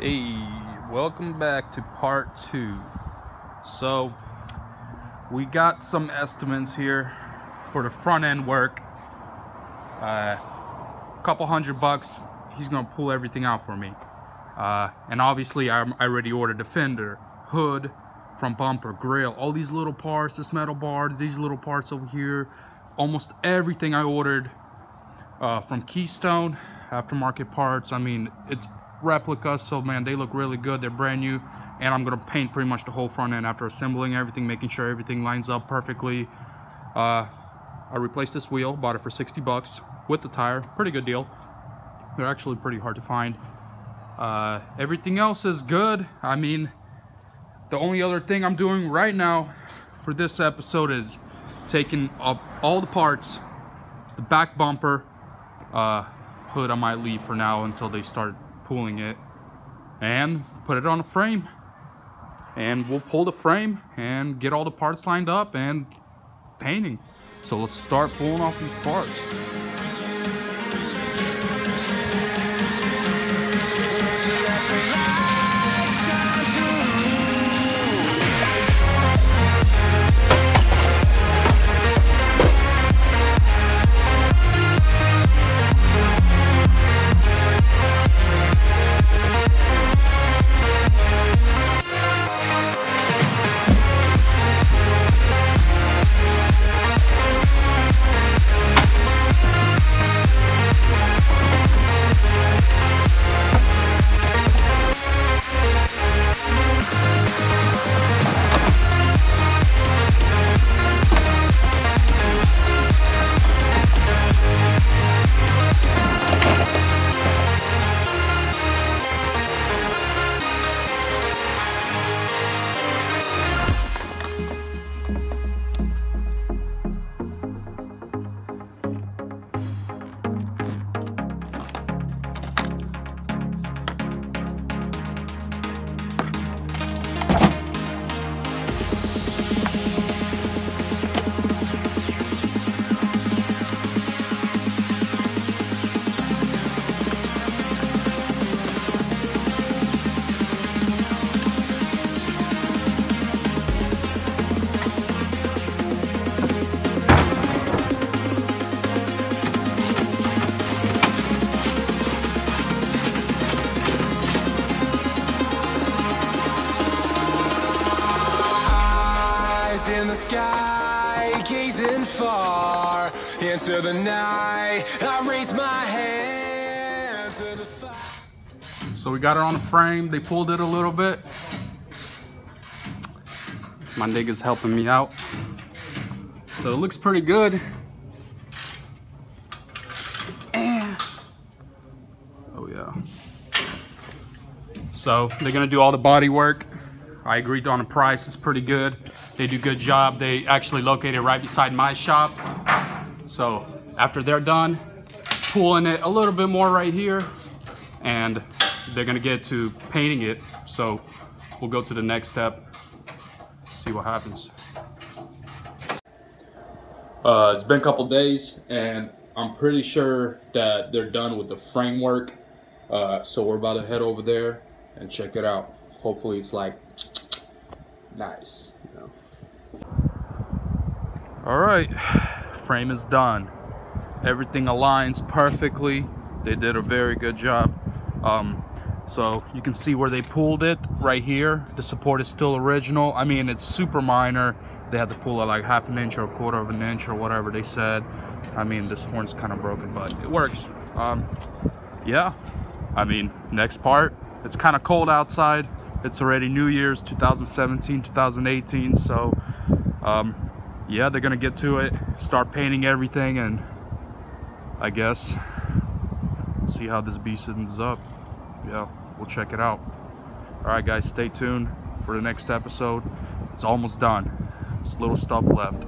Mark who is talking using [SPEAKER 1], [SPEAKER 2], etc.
[SPEAKER 1] Hey, welcome back to part 2. So we got some estimates here for the front end work. Couple $100. He's gonna pull everything out for me, and obviously I already ordered the fender, hood, front bumper, grill, all these little parts, this metal bar, these little parts over here, almost everything I ordered from Keystone aftermarket parts. I mean, it's replicas, so man, they look really good. They're brand new, and I'm gonna paint pretty much the whole front end after assembling everything, making sure everything lines up perfectly. I replaced this wheel, bought it for $60 with the tire. Pretty good deal. They're actually pretty hard to find. Everything else is good. I mean, the only other thing I'm doing right now for this episode is taking up all the parts, the back bumper, hood I might leave for now until they start pulling it, and put it on a frame, and we'll pull the frame and get all the parts lined up and painting. So let's start pulling off these parts.
[SPEAKER 2] In the sky, gazing far into the night, I raise my hand to the fire.
[SPEAKER 1] So we got it on the frame. They pulled it a little bit. My nigga's helping me out, so it looks pretty good. Oh yeah. So they're gonna do all the body work. I agreed on a price. It's pretty good. They do a good job. They actually located right beside my shop. So after they're done pulling it a little bit more right here, and they're gonna get to painting it. So we'll go to the next step, see what happens. It's been a couple days, and I'm pretty sure that they're done with the framework. So we're about to head over there and check it out. Hopefully it's like nice, you know. All right, frame is done. Everything aligns perfectly. They did a very good job. So you can see where they pulled it right here. The support is still original. I mean, it's super minor. They had to pull it like ½ an inch or ¼ of an inch or whatever they said. I mean, this horn's kind of broken, but it works. Yeah, I mean, next part. It's kind of cold outside. It's already New Year's 2017, 2018. So yeah, they're gonna get to it, start painting everything, and I guess see how this beast ends up. Yeah, we'll check it out. All right guys, stay tuned for the next episode. It's almost done. There's little stuff left.